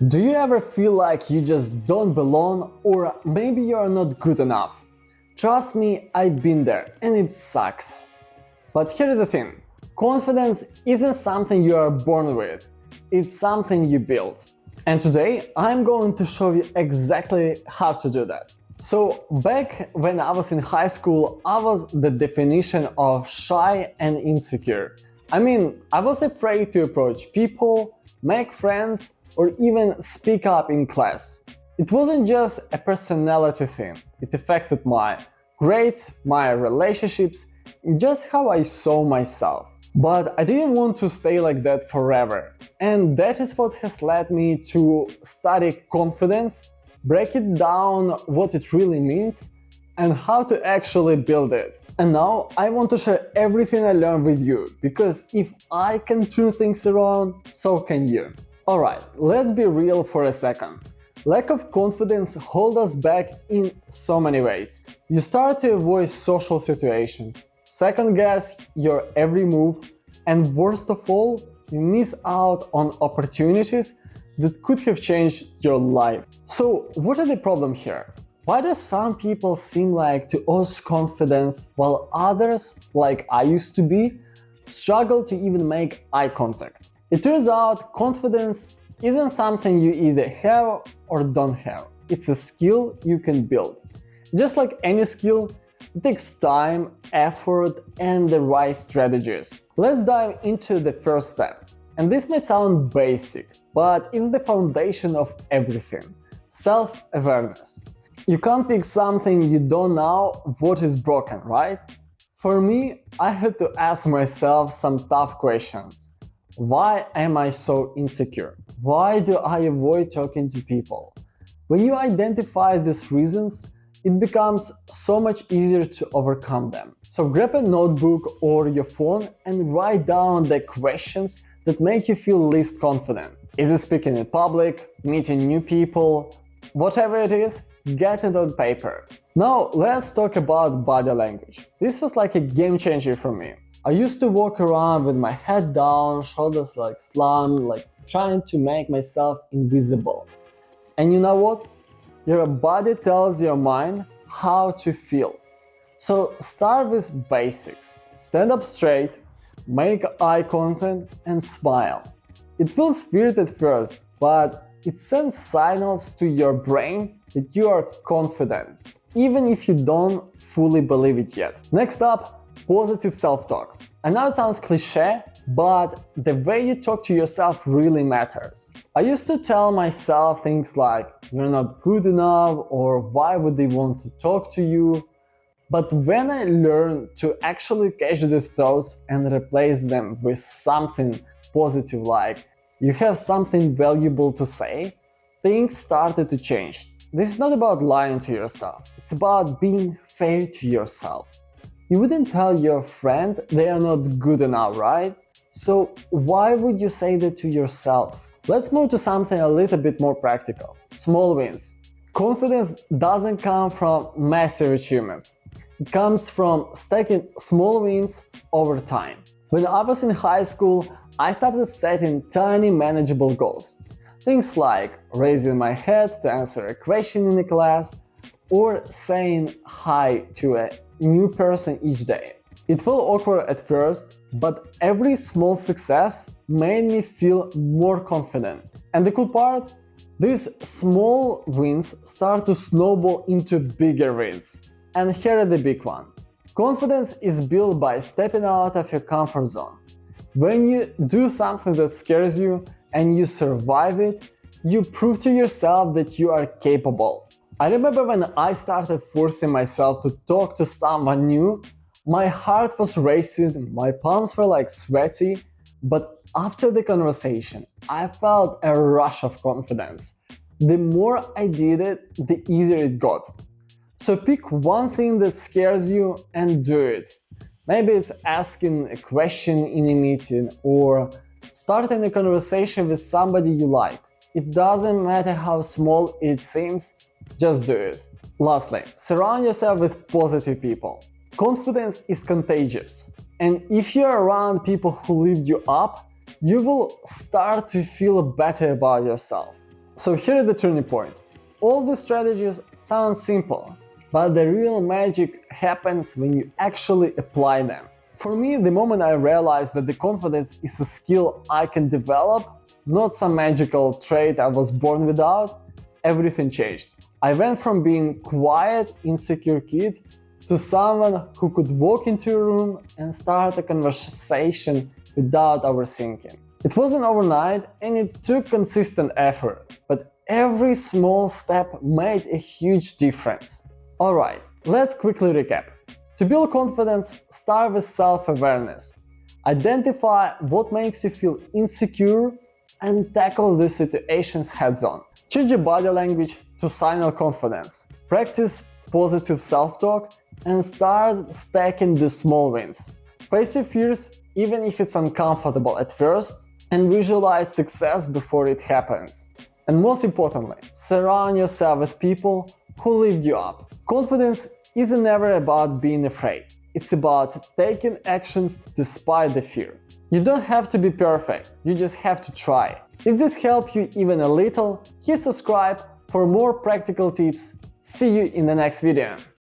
Do you ever feel like you just don't belong, or maybe you're not good enough? Trust me, I've been there and it sucks. But here's the thing, confidence isn't something you are born with, it's something you build. And today I'm going to show you exactly how to do that. So back when I was in high school, I was the definition of shy and insecure. I was afraid to approach people, make friends, or even speak up in class. It wasn't just a personality thing, it affected my grades, my relationships, just how I saw myself. But I didn't want to stay like that forever. And that is what has led me to study confidence, break it down what it really means, and how to actually build it. And now I want to share everything I learned with you, because if I can turn things around, so can you. Alright, let's be real for a second. Lack of confidence holds us back in so many ways. You start to avoid social situations, second guess your every move, and worst of all, you miss out on opportunities that could have changed your life. So, what are the problems here? Why do some people seem like to lose confidence while others, like I used to be, struggle to even make eye contact? It turns out confidence isn't something you either have or don't have. It's a skill you can build. Just like any skill, it takes time, effort, and the right strategies. Let's dive into the first step. And this might sound basic, but it's the foundation of everything. Self-awareness. You can't fix something you don't know what is broken, right? For me, I had to ask myself some tough questions. Why am I so insecure? Why do I avoid talking to people? When you identify these reasons, it becomes so much easier to overcome them. So grab a notebook or your phone and write down the questions that make you feel least confident. Is it speaking in public, meeting new people? Whatever it is, get it on paper. Now let's talk about body language. This was like a game changer for me. I used to walk around with my head down, shoulders like slumped, like trying to make myself invisible. And you know what? Your body tells your mind how to feel. So start with basics. Stand up straight, make eye contact, and smile. It feels weird at first, but it sends signals to your brain that you are confident, even if you don't fully believe it yet. Next up, positive self-talk. I know it sounds cliche, but the way you talk to yourself really matters. I used to tell myself things like, you're not good enough, or why would they want to talk to you? But when I learned to actually catch the thoughts and replace them with something positive like, you have something valuable to say, things started to change. This is not about lying to yourself, it's about being fair to yourself. You wouldn't tell your friend they are not good enough, right? So why would you say that to yourself? Let's move to something a little bit more practical. Small wins. Confidence doesn't come from massive achievements. It comes from stacking small wins over time. When I was in high school, I started setting tiny manageable goals. Things like raising my head to answer a question in the class, or saying hi to a new person each day. It felt awkward at first, but every small success made me feel more confident. And the cool part? These small wins start to snowball into bigger wins. And here are the big one. Confidence is built by stepping out of your comfort zone. When you do something that scares you and you survive it, you prove to yourself that you are capable. I remember when I started forcing myself to talk to someone new, my heart was racing, my palms were like sweaty, but after the conversation, I felt a rush of confidence. The more I did it, the easier it got. So pick one thing that scares you and do it. Maybe it's asking a question in a meeting or starting a conversation with somebody you like. It doesn't matter how small it seems, just do it. Lastly, surround yourself with positive people. Confidence is contagious, and if you're around people who lift you up, you will start to feel better about yourself. So here is the turning point. All the strategies sound simple, but the real magic happens when you actually apply them. For me, the moment I realized that the confidence is a skill I can develop, not some magical trait I was born without, everything changed. I went from being quiet, insecure kid to someone who could walk into a room and start a conversation without overthinking. It wasn't overnight and it took consistent effort, but every small step made a huge difference. Alright, let's quickly recap. To build confidence, start with self-awareness. Identify what makes you feel insecure and tackle the situations heads-on. Change your body language to signal confidence. Practice positive self-talk and start stacking the small wins. Face your fears even if it's uncomfortable at first and visualize success before it happens. And most importantly, surround yourself with people who lift you up. Confidence isn't ever about being afraid. It's about taking actions despite the fear. You don't have to be perfect, you just have to try. If this helped you even a little, hit subscribe for more practical tips. See you in the next video.